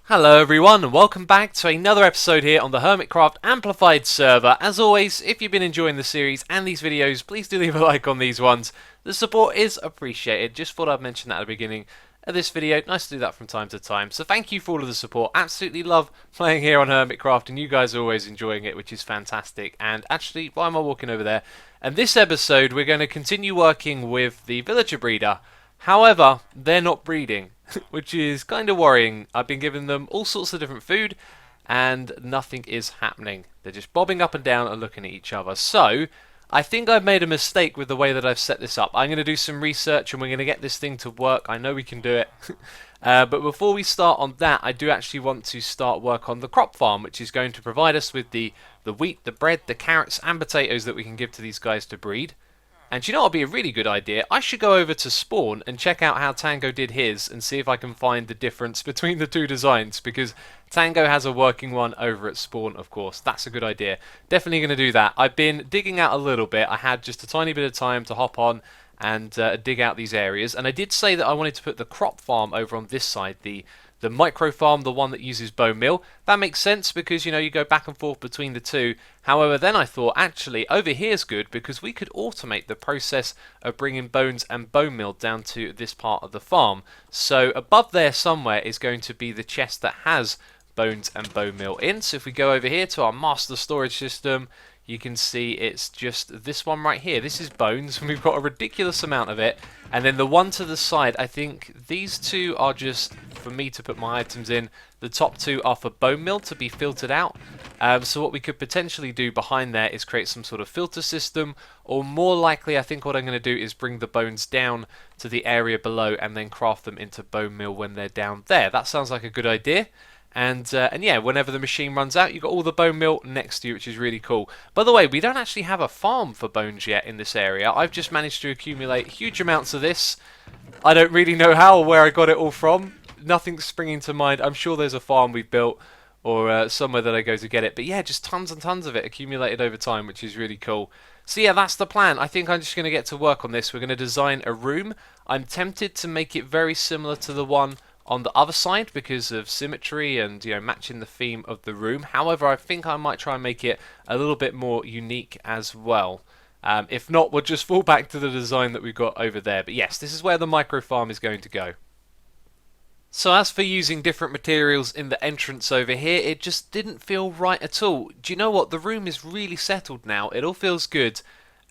Hello everyone and welcome back to another episode here on the Hermitcraft Amplified server. As always, if you've been enjoying the series and these videos, please do leave a like on these ones. The support is appreciated. Just thought I'd mention that at the beginning of this video. Nice to do that from time to time. So thank you for all of the support. Absolutely love playing here on Hermitcraft and you guys are always enjoying it, which is fantastic. And actually, why am I walking over there? And this episode we're going to continue working with the villager breeder. However, they're not breeding, which is kind of worrying. I've been giving them all sorts of different food, and nothing is happening. They're just bobbing up and down and looking at each other. So, I think I've made a mistake with the way that I've set this up. I'm going to do some research, and we're going to get this thing to work. I know we can do it. But before we start on that, I do actually want to start work on the crop farm, which is going to provide us with the wheat, the bread, the carrots, and potatoes that we can give to these guys to breed. And you know what would be a really good idea? I should go over to Spawn and check out how Tango did his and see if I can find the difference between the two designs, because Tango has a working one over at Spawn, of course. That's a good idea. Definitely going to do that. I've been digging out a little bit. I had just a tiny bit of time to hop on and dig out these areas. And I did say that I wanted to put the crop farm over on this side, the micro farm, the one that uses bone meal. That makes sense because, you know, you go back and forth between the two. However, then I thought, actually, over here's good because we could automate the process of bringing bones and bone meal down to this part of the farm. So above there somewhere is going to be the chest that has bones and bone meal in. So if we go over here to our master storage system, you can see it's just this one right here. This is bones, and we've got a ridiculous amount of it. And then the one to the side, I think these two are just for me to put my items in. The top two are for bone meal to be filtered out. So what we could potentially do behind there is create some sort of filter system, or more likely I think what I'm going to do is bring the bones down to the area below and then craft them into bone meal when they're down there. That sounds like a good idea. And yeah, whenever the machine runs out, you've got all the bone meal next to you, which is really cool. By the way, we don't actually have a farm for bones yet in this area. I've just managed to accumulate huge amounts of this. I don't really know how or where I got it all from. Nothing's springing to mind. I'm sure there's a farm we've built or somewhere that I go to get it. But yeah, just tons and tons of it accumulated over time, which is really cool. So yeah, that's the plan. I think I'm just going to get to work on this. We're going to design a room. I'm tempted to make it very similar to the one on the other side because of symmetry and, you know, matching the theme of the room. However, I think I might try and make it a little bit more unique as well. If not, we'll just fall back to the design that we've got over there. But yes, this is where the micro farm is going to go. So as for using different materials in the entrance over here, it just didn't feel right at all. Do you know what? The room is really settled now. It all feels good.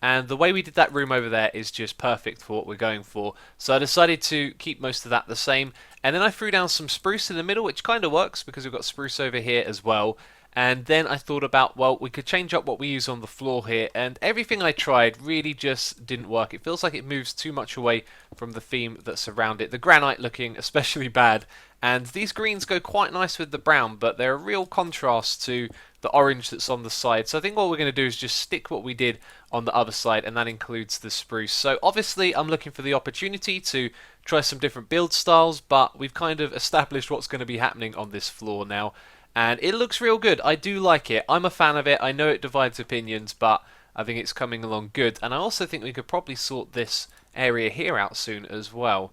And the way we did that room over there is just perfect for what we're going for. So I decided to keep most of that the same. And then I threw down some spruce in the middle, which kind of works because we've got spruce over here as well. And then I thought about, well, we could change up what we use on the floor here. And everything I tried really just didn't work. It feels like it moves too much away from the theme that's around it. The granite looking especially bad. And these greens go quite nice with the brown, but they're a real contrast to the orange that's on the side. So I think what we're going to do is just stick what we did on the other side, and that includes the spruce. So obviously I'm looking for the opportunity to try some different build styles, but we've kind of established what's going to be happening on this floor now. And it looks real good. I do like it. I'm a fan of it. I know it divides opinions, but I think it's coming along good. And I also think we could probably sort this area here out soon as well.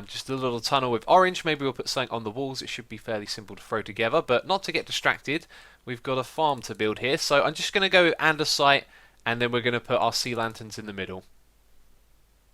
Just a little tunnel with orange. Maybe we'll put something on the walls. It should be fairly simple to throw together, but not to get distracted. We've got a farm to build here, so I'm just going to go with andesite, and then we're going to put our sea lanterns in the middle.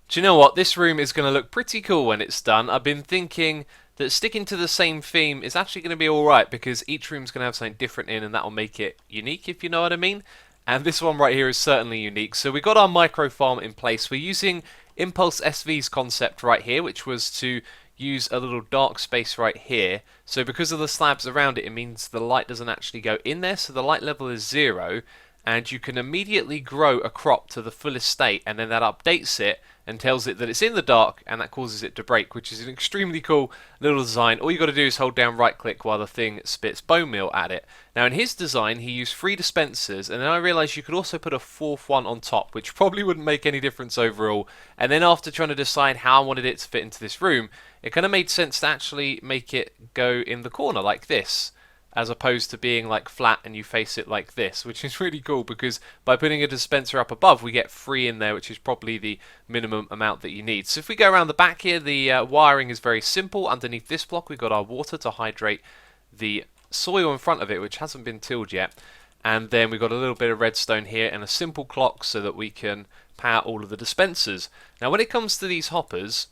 Do you know what? This room is going to look pretty cool when it's done. I've been thinking that sticking to the same theme is actually going to be alright, because each room's going to have something different in, and that will make it unique, if you know what I mean. And this one right here is certainly unique. So we got our micro farm in place. We're using Impulse SV's concept right here, which was to use a little dark space right here. So because of the slabs around it, it means the light doesn't actually go in there, so the light level is 0, and you can immediately grow a crop to the fullest state, and then that updates it and tells it that it's in the dark, and that causes it to break, which is an extremely cool little design. All you got to do is hold down right click while the thing spits bone meal at it. Now in his design he used 3 dispensers, and then I realised you could also put a 4th one on top, which probably wouldn't make any difference overall. And then after trying to decide how I wanted it to fit into this room, it kind of made sense to actually make it go in the corner like this, as opposed to being like flat and you face it like this, which is really cool because by putting a dispenser up above we get 3 in there, which is probably the minimum amount that you need. So if we go around the back here, the wiring is very simple. Underneath this block we've got our water to hydrate the soil in front of it, which hasn't been tilled yet. And then we've got a little bit of redstone here and a simple clock so that we can power all of the dispensers. Now when it comes to these hoppers,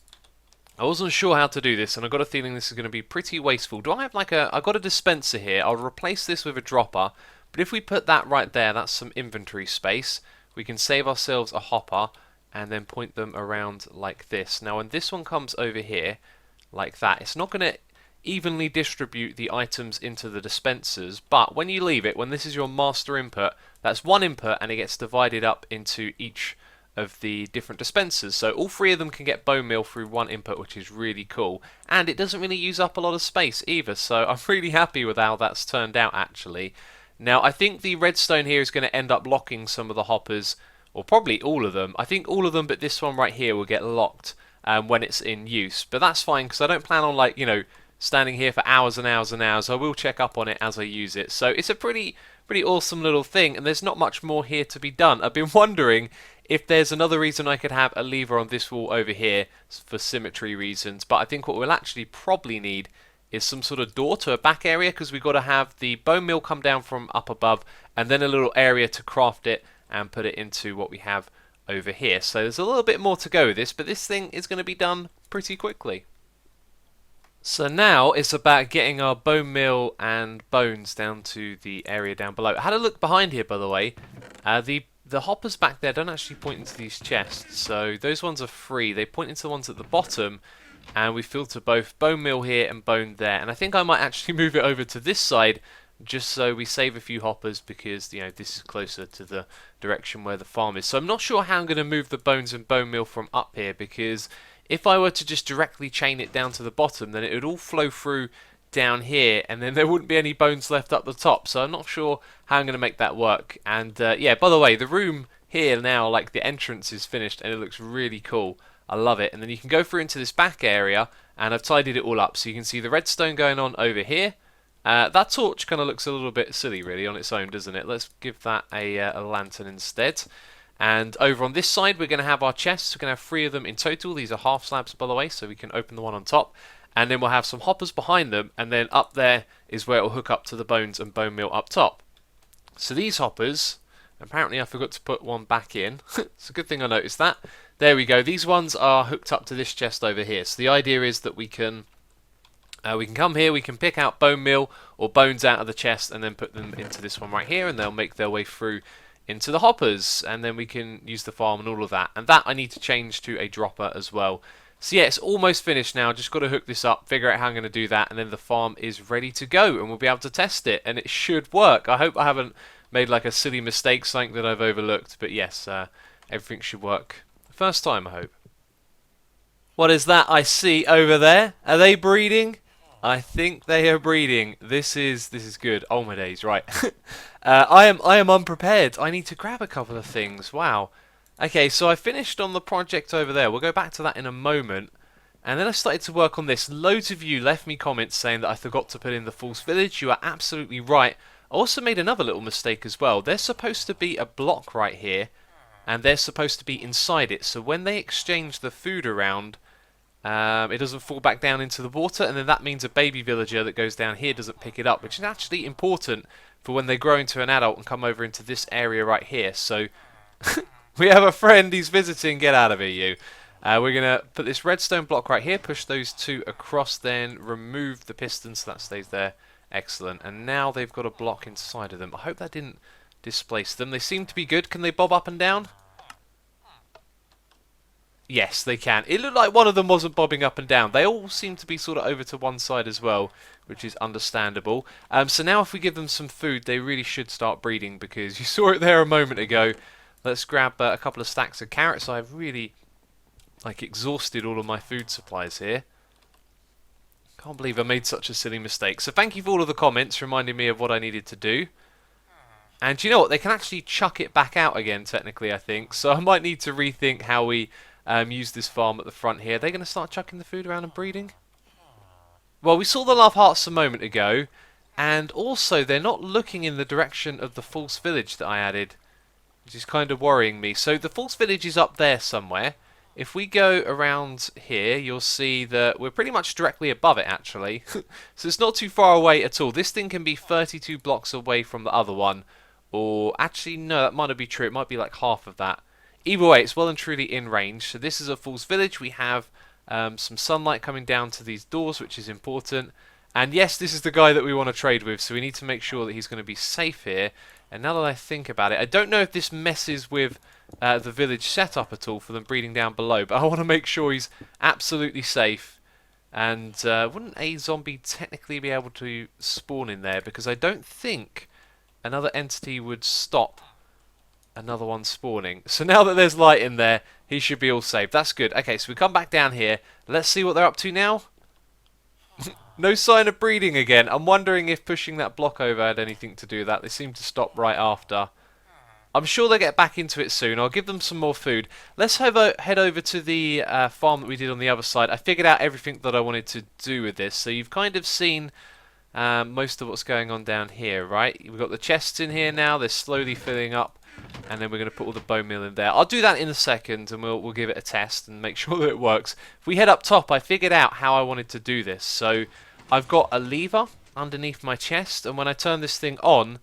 I wasn't sure how to do this, and I got a feeling this is going to be pretty wasteful. Do I have like I've got a dispenser here. I'll replace this with a dropper, but if we put that right there, that's some inventory space. We can save ourselves a hopper and then point them around like this. Now when this one comes over here like that, it's not going to evenly distribute the items into the dispensers, but when you leave it, when this is your master input, that's one input and it gets divided up into each of the different dispensers. So all three of them can get bone meal through one input, which is really cool, and it doesn't really use up a lot of space either, so I'm really happy with how that's turned out actually. Now I think the redstone here is going to end up locking some of the hoppers, or probably all of them. I think all of them but this one right here will get locked when it's in use, but that's fine because I don't plan on, like, you know, standing here for hours and hours and hours. I will check up on it as I use it. So it's a pretty awesome little thing, and there's not much more here to be done. I've been wondering if there's another reason I could have a lever on this wall over here for symmetry reasons, but I think what we'll actually probably need is some sort of door to a back area, because we've got to have the bone meal come down from up above and then a little area to craft it and put it into what we have over here. So there's a little bit more to go with this, but this thing is going to be done pretty quickly. So now it's about getting our bone meal and bones down to the area down below. I had a look behind here, by the way. The hoppers back there don't actually point into these chests, so those ones are free. They point into the ones at the bottom, and we filter both bone meal here and bone there. And I think I might actually move it over to this side just so we save a few hoppers, because, you know, this is closer to the direction where the farm is. So I'm not sure how I'm going to move the bones and bone meal from up here, because if I were to just directly chain it down to the bottom, then it would all flow through down here, and then there wouldn't be any bones left up the top. So I'm not sure how I'm going to make that work. And yeah, by the way, the room here now, like the entrance is finished, and it looks really cool. I love it. And then you can go through into this back area, and I've tidied it all up. So you can see the redstone going on over here. That torch kind of looks a little bit silly, really, on its own, doesn't it? Let's give that a lantern instead. And over on this side, we're going to have our chests. We're going to have 3 of them in total. These are half slabs, by the way, so we can open the one on top. And then we'll have some hoppers behind them, and then up there is where it will hook up to the bones and bone meal up top. So these hoppers, apparently I forgot to put one back in. It's a good thing I noticed that. There we go. These ones are hooked up to this chest over here. So the idea is that we can come here, we can pick out bone meal or bones out of the chest and then put them into this one right here, and they'll make their way through into the hoppers, and then we can use the farm and all of that. And that I need to change to a dropper as well. So yeah, it's almost finished now. Just got to hook this up, figure out how I'm going to do that, and then the farm is ready to go, and we'll be able to test it, and it should work. I hope I haven't made like a silly mistake, something that I've overlooked, but yes, everything should work. First time, I hope. What is that I see over there? Are they breeding? I think they are breeding. This is good. Oh my days, right. I am unprepared. I need to grab a couple of things. Wow. Okay, so I finished on the project over there. We'll go back to that in a moment. And then I started to work on this. Loads of you left me comments saying that I forgot to put in the false village. You are absolutely right. I also made another little mistake as well. There's supposed to be a block right here, and they're supposed to be inside it. So when they exchange the food around, it doesn't fall back down into the water, and then that means a baby villager that goes down here doesn't pick it up, which is actually important for when they grow into an adult and come over into this area right here. So we have a friend, he's visiting. Get out of here, you. We're going to put this redstone block right here, push those 2 across, then remove the piston so that stays there. Excellent. And now they've got a block inside of them. I hope that didn't displace them. They seem to be good. Can they bob up and down? Yes, they can. It looked like one of them wasn't bobbing up and down. They all seem to be sort of over to one side as well, which is understandable. So now if we give them some food, they really should start breeding, because you saw it there a moment ago. Let's grab a couple of stacks of carrots. I've really exhausted all of my food supplies here. Can't believe I made such a silly mistake. So thank you for all of the comments reminding me of what I needed to do. And you know what? They can actually chuck it back out again, technically, I think. So I might need to rethink how we use this farm at the front here. They're going to start chucking the food around and breeding? Well, we saw the love hearts a moment ago. And also, they're not looking in the direction of the false village that I added, which is kind of worrying me. So the false village is up there somewhere. if we go around here, you'll see that we're pretty much directly above it, actually. So it's not too far away at all. This thing can be 32 blocks away from the other one. Or, actually, no, that might not be true. It might be like half of that. Either way, it's well and truly in range. So this is a false village. We have some sunlight coming down to these doors, which is important. And yes, this is the guy that we want to trade with, so we need to make sure that he's going to be safe here. And now that I think about it, I don't know if this messes with the village setup at all for them breeding down below, but I want to make sure he's absolutely safe. And wouldn't a zombie technically be able to spawn in there? Because I don't think another entity would stop another one spawning. So now that there's light in there, he should be all safe. That's good. Okay, so we come back down here. Let's see what they're up to now. No sign of breeding again. I'm wondering if pushing that block over had anything to do with that. They seem to stop right after. I'm sure they'll get back into it soon. I'll give them some more food. Let's head over to the farm that we did on the other side. I figured out everything that I wanted to do with this. So you've kind of seen most of what's going on down here, right? We've got the chests in here now. They're slowly filling up. And then we're going to put all the bone meal in there. I'll do that in a second, and we'll give it a test and make sure that it works. If we head up top, I figured out how I wanted to do this. So I've got a lever underneath my chest, and when I turn this thing on,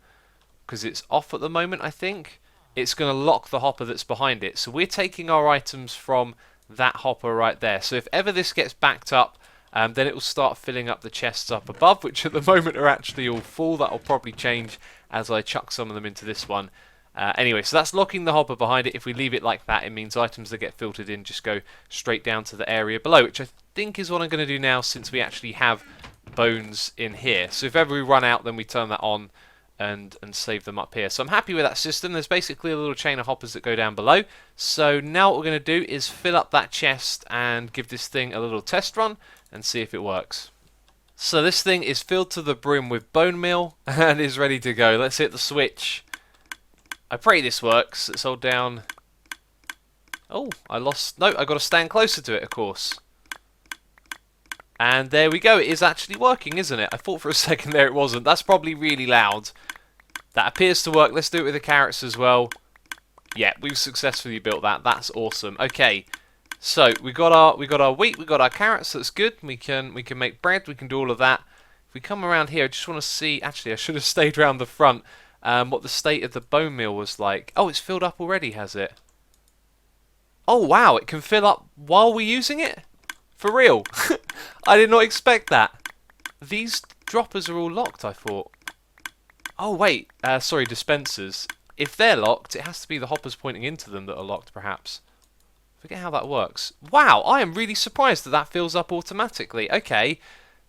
because it's off at the moment, I think, it's going to lock the hopper that's behind it. So we're taking our items from that hopper right there. So if ever this gets backed up, then it will start filling up the chests up above, which at the moment are actually all full. That will probably change as I chuck some of them into this one. Anyway, so that's locking the hopper behind it. If we leave it like that, it means items that get filtered in just go straight down to the area below, which I think is what I'm going to do now since we actually have bones in here. So if ever we run out, then we turn that on and save them up here. So I'm happy with that system. There's basically a little chain of hoppers that go down below. So now what we're going to do is fill up that chest and give this thing a little test run and see if it works. So this thing is filled to the brim with bone meal and is ready to go. Let's hit the switch. I pray this works. Let's hold down. Oh, I lost. No, I got to stand closer to it, of course. And there we go. It is actually working, isn't it? I thought for a second there it wasn't. That's probably really loud. That appears to work. Let's do it with the carrots as well. Yeah, we've successfully built that. That's awesome. Okay, so we got our wheat, we got our carrots. That's good. We can make bread. We can do all of that. If we come around here, I just want to see. Actually, I should have stayed around the front. What the state of the bone meal was like. Oh, it's filled up already, has it? Oh, wow, it can fill up while we're using it? For real? I did not expect that. These droppers are all locked, I thought. Oh, wait, sorry, dispensers. If they're locked, it has to be the hoppers pointing into them that are locked, perhaps. Forget how that works. Wow, I am really surprised that that fills up automatically. Okay,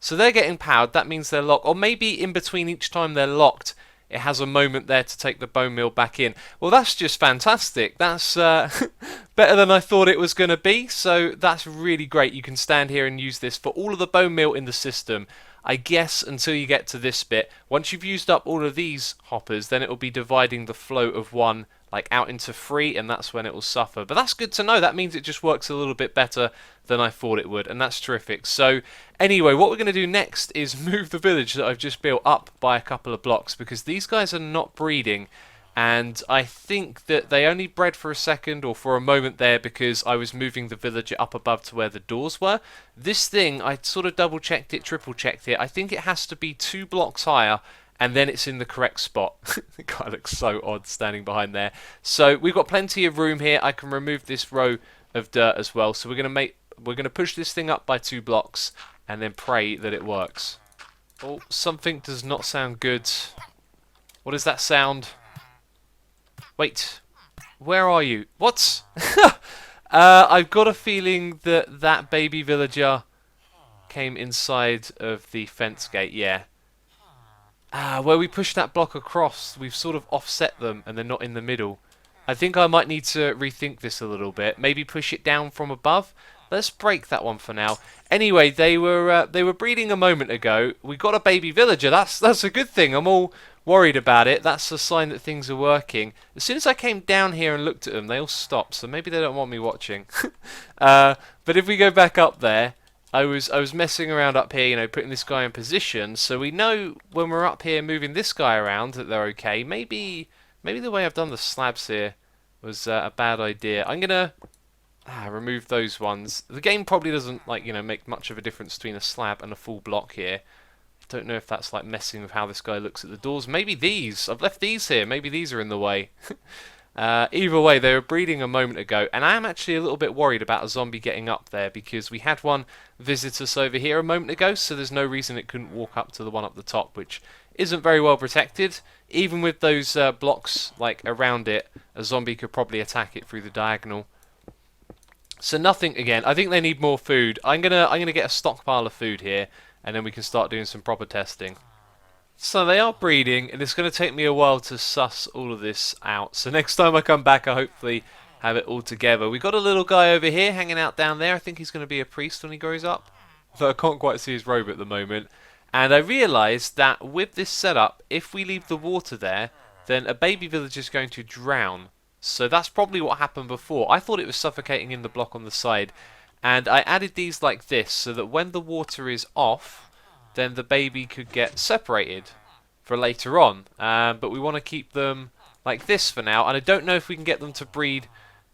so they're getting powered, that means they're locked. Or maybe in between each time they're locked, it has a moment there to take the bone meal back in. Well, that's just fantastic. That's better than I thought it was going to be. So that's really great. You can stand here and use this for all of the bone meal in the system. I guess until you get to this bit. Once you've used up all of these hoppers, then it will be dividing the flow of one like out into 3, and that's when it will suffer. But that's good to know. That means it just works a little bit better than I thought it would, and that's terrific. So anyway, what we're going to do next is move the village that I've just built up by a couple of blocks, because these guys are not breeding, and I think that they only bred for a second or for a moment there because I was moving the villager up above to where the doors were. This thing, I sort of double checked it, triple checked it. I think it has to be 2 blocks higher, and then it's in the correct spot. The guy looks so odd standing behind there. So we've got plenty of room here. I can remove this row of dirt as well. So we're going to push this thing up by 2 blocks and then pray that it works. Oh, something does not sound good. What is that sound? Wait, where are you? What? I've got a feeling that that baby villager came inside of the fence gate. Yeah. Where we push that block across, we've sort of offset them and they're not in the middle. I think I might need to rethink this a little bit. Maybe push it down from above. Let's break that one for now. Anyway, they were breeding a moment ago. We got a baby villager. That's a good thing. I'm all worried about it. That's a sign that things are working. As soon as I came down here and looked at them, they all stopped. So maybe they don't want me watching. But if we go back up there, I was messing around up here, you know, putting this guy in position, so we know when we're up here moving this guy around that they're okay. Maybe the way I've done the slabs here was a bad idea. I'm gonna remove those ones. The game probably doesn't, like, make much of a difference between a slab and a full block here. Don't know if that's like messing with how this guy looks at the doors. Maybe these. I've left these here. Maybe these are in the way. Either way, they were breeding a moment ago, and I am actually a little bit worried about a zombie getting up there because we had one visit us over here a moment ago, so there's no reason it couldn't walk up to the one up the top, which isn't very well protected. Even with those blocks like around it, a zombie could probably attack it through the diagonal. So nothing again. I think they need more food. I'm gonna get a stockpile of food here, and then we can start doing some proper testing. So they are breeding, and it's going to take me a while to suss all of this out. So next time I come back, I hopefully have it all together. We've got a little guy over here hanging out down there. I think he's going to be a priest when he grows up. Though I can't quite see his robe at the moment. And I realised that with this setup, if we leave the water there, then a baby villager is going to drown. So that's probably what happened before. I thought it was suffocating in the block on the side. And I added these like this, so that when the water is off, then the baby could get separated for later on. But we want to keep them like this for now, and I don't know if we can get them to breed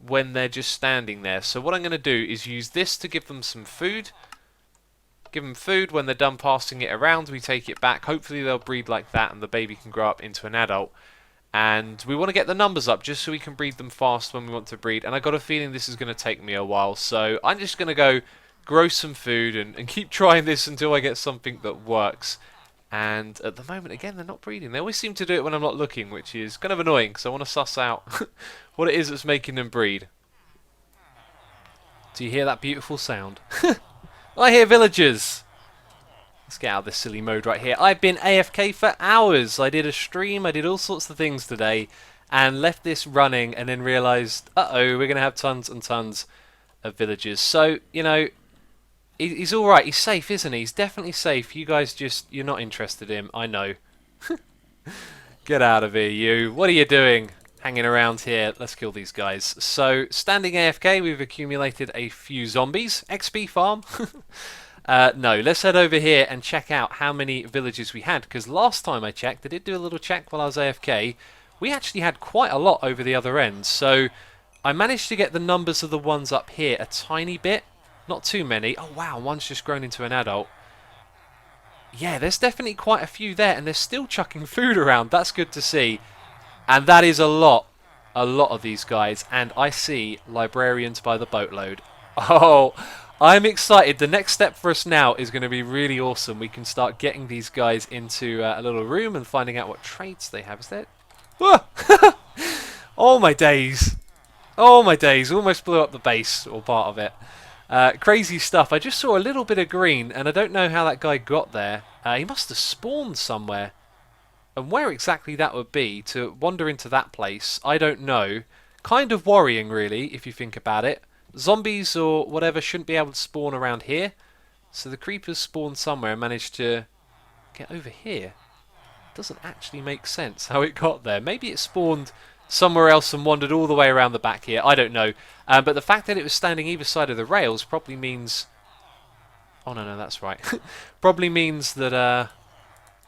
when they're just standing there. So what I'm going to do is use this to give them some food. Give them food. When they're done passing it around, we take it back. Hopefully they'll breed like that and the baby can grow up into an adult. And we want to get the numbers up just so we can breed them fast when we want to breed. And I got a feeling this is going to take me a while, so I'm just going to go grow some food and keep trying this until I get something that works. And at the moment, again, they're not breeding. They always seem to do it when I'm not looking, which is kind of annoying, because I want to suss out what it is that's making them breed. Do you hear that beautiful sound? I hear villagers! Let's get out of this silly mode right here. I've been AFK for hours. I did a stream, I did all sorts of things today, and left this running and then realised, uh-oh, we're going to have tons and tons of villagers. So, he's alright, he's safe, isn't he? He's definitely safe. You guys you're not interested in him, I know. Get out of here, you. What are you doing? Hanging around here. Let's kill these guys. So, standing AFK, we've accumulated a few zombies. XP farm. No, let's head over here and check out how many villagers we had, because last time I checked, I did do a little check while I was AFK, we actually had quite a lot over the other end. So, I managed to get the numbers of the ones up here a tiny bit. Not too many. Oh wow, one's just grown into an adult. Yeah, there's definitely quite a few there, and they're still chucking food around. That's good to see. And that is a lot of these guys. And I see librarians by the boatload. Oh, I'm excited. The next step for us now is going to be really awesome. We can start getting these guys into a little room and finding out what traits they have. Is that? Oh my days. Oh my days. Almost blew up the base, or part of it. Crazy stuff. I just saw a little bit of green, and I don't know how that guy got there. He must have spawned somewhere. And where exactly that would be, to wander into that place, I don't know. Kind of worrying, really, if you think about it. Zombies or whatever shouldn't be able to spawn around here. So the creepers spawned somewhere and managed to get over here. Doesn't actually make sense how it got there. Maybe it spawned somewhere else and wandered all the way around the back here. I don't know. But the fact that it was standing either side of the rails probably means... Oh, no, that's right. Probably means that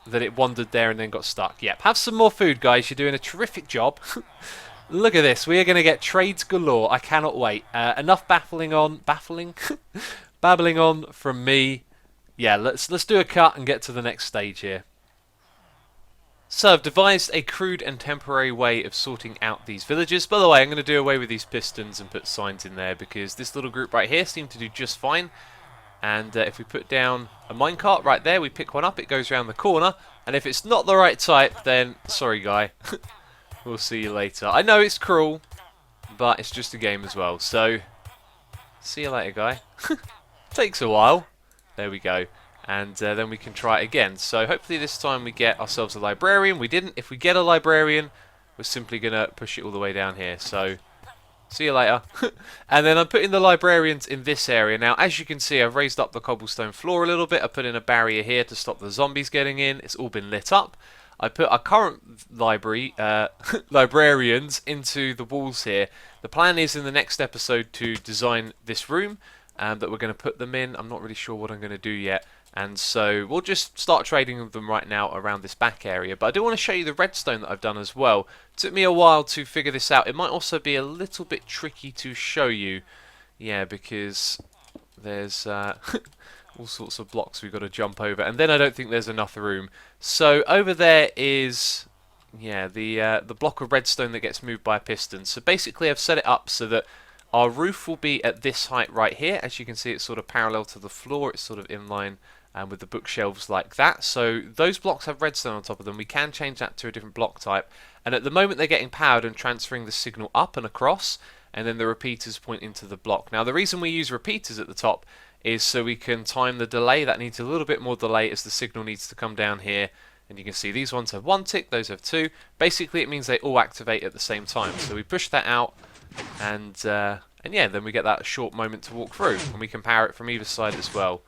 that it wandered there and then got stuck. Yep, have some more food, guys. You're doing a terrific job. Look at this. We are going to get trades galore. I cannot wait. Enough babbling on from me. Yeah, let's do a cut and get to the next stage here. So I've devised a crude and temporary way of sorting out these villagers. By the way, I'm going to do away with these pistons and put signs in there because this little group right here seemed to do just fine. And if we put down a minecart right there, we pick one up, it goes around the corner. And if it's not the right type, then sorry guy, we'll see you later. I know it's cruel, but it's just a game as well. So, see you later guy. Takes a while. There we go. And then we can try it again. So hopefully this time we get ourselves a librarian. We didn't. If we get a librarian, we're simply going to push it all the way down here. So, see you later. And then I'm putting the librarians in this area. Now, as you can see, I've raised up the cobblestone floor a little bit. I put in a barrier here to stop the zombies getting in. It's all been lit up. I put our current librarians into the walls here. The plan is in the next episode to design this room that we're going to put them in. I'm not really sure what I'm going to do yet. And so we'll just start trading with them right now around this back area. But I do want to show you the redstone that I've done as well. It took me a while to figure this out. It might also be a little bit tricky to show you Yeah, because there's all sorts of blocks we've got to jump over, and then I don't think there's enough room. So over there is, yeah, the block of redstone that gets moved by a piston. So basically I've set it up so that our roof will be at this height right here. As you can see, it's sort of parallel to the floor. It's sort of in line with the bookshelves like that. So those blocks have redstone on top of them. We can change that to a different block type. And at the moment they're getting powered and transferring the signal up and across, and then the repeaters point into the block. Now the reason we use repeaters at the top is so we can time the delay. That needs a little bit more delay as the signal needs to come down here. And you can see these ones have 1 tick, those have 2. Basically it means they all activate at the same time. So we push that out, and yeah, then we get that short moment to walk through, and we can power it from either side as well.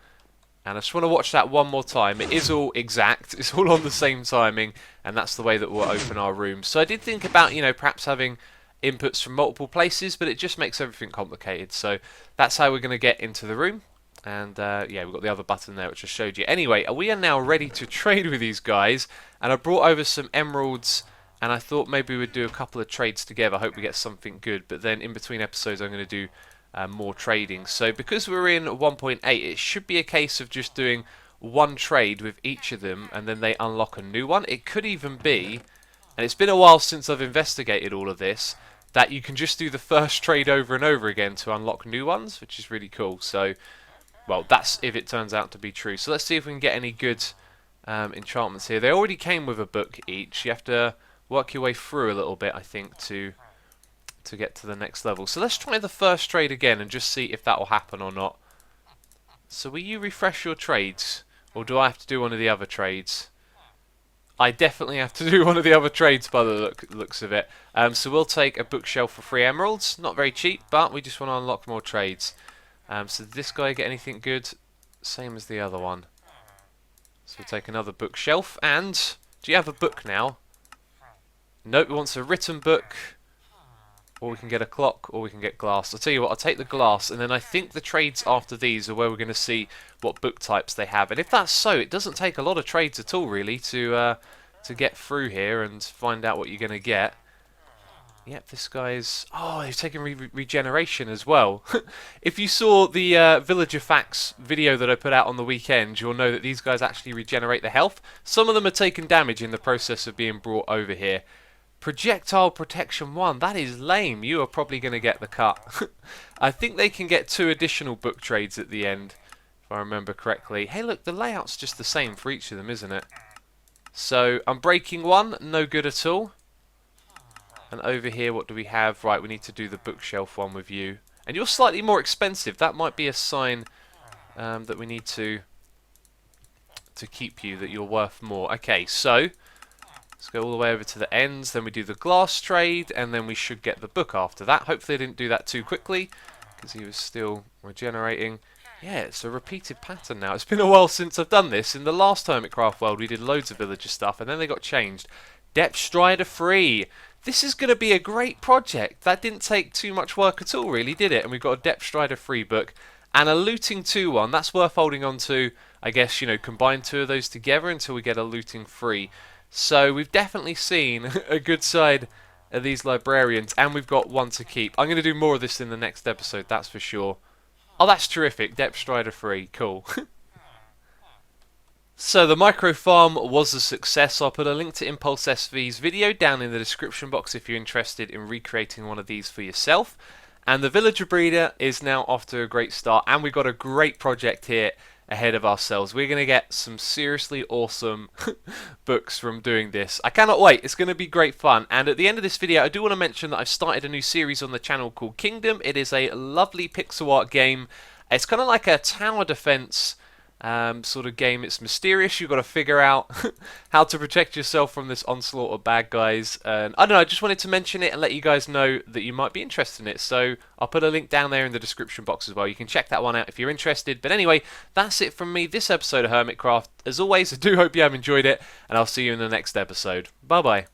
And I just want to watch that one more time. It is all exact, it's all on the same timing, and that's the way that we'll open our rooms. So I did think about, perhaps having inputs from multiple places, but it just makes everything complicated. So that's how we're going to get into the room. And yeah, we've got the other button there which I showed you. Anyway, we are now ready to trade with these guys, and I brought over some emeralds, and I thought maybe we'd do a couple of trades together. I hope we get something good, but then in between episodes I'm going to do more trading. So because we're in 1.8, it should be a case of just doing one trade with each of them, and then they unlock a new one. It could even be, and it's been a while since I've investigated all of this, that you can just do the first trade over and over again to unlock new ones, which is really cool. So, well, that's if it turns out to be true. So let's see if we can get any good enchantments here. They already came with a book each. You have to work your way through a little bit, I think, to get to the next level. So let's try the first trade again and just see if that will happen or not. So will you refresh your trades, or do I have to do one of the other trades? I definitely have to do one of the other trades by the looks of it. So we'll take a bookshelf for 3 emeralds. Not very cheap, but we just want to unlock more trades. So did this guy get anything good? Same as the other one. So we'll take another bookshelf. And do you have a book now? Nope, it wants a written book. Or we can get a clock, or we can get glass. I'll tell you what, I'll take the glass, and then I think the trades after these are where we're going to see what book types they have. And if that's so, it doesn't take a lot of trades at all, really, to get through here and find out what you're going to get. Yep, this guy's... Oh, he's taking regeneration as well. If you saw the Villager Facts video that I put out on the weekend, you'll know that these guys actually regenerate their health. Some of them are taking damage in the process of being brought over here. Projectile Protection 1, that is lame. You are probably going to get the cut. I think they can get 2 additional book trades at the end, if I remember correctly. Hey look, the layout's just the same for each of them, isn't it? So, I'm breaking 1, no good at all. And over here, what do we have? Right, we need to do the bookshelf one with you. And you're slightly more expensive. That might be a sign that we need to keep you, that you're worth more. Okay, so... let's go all the way over to the ends, then we do the glass trade, and then we should get the book after that. Hopefully I didn't do that too quickly, because he was still regenerating. Yeah, it's a repeated pattern now. It's been a while since I've done this. In the last Hermitcraft world, we did loads of villager stuff, and then they got changed. Depth Strider free. This is going to be a great project. That didn't take too much work at all, really, did it? And we've got a Depth Strider free book, and a Looting 2 one. That's worth holding on to. I guess, combine 2 of those together until we get a Looting free. So we've definitely seen a good side of these librarians, and we've got 1 to keep. I'm going to do more of this in the next episode, that's for sure. Oh, that's terrific. Depth Strider free. Cool. So the micro farm was a success. I'll put a link to Impulse SV's video down in the description box if you're interested in recreating one of these for yourself. And the villager breeder is now off to a great start, and we've got a great project here ahead of ourselves. We're going to get some seriously awesome books from doing this. I cannot wait. It's going to be great fun. And at the end of this video, I do want to mention that I've started a new series on the channel called Kingdom. It is a lovely pixel art game. It's kind of like a tower defense sort of game. It's mysterious. You've got to figure out how to protect yourself from this onslaught of bad guys. And I don't know, I just wanted to mention it and let you guys know that you might be interested in it. So I'll put a link down there in the description box as well. You can check that one out if you're interested. But anyway, that's it from me this episode of Hermitcraft. As always, I do hope you have enjoyed it, and I'll see you in the next episode. Bye bye.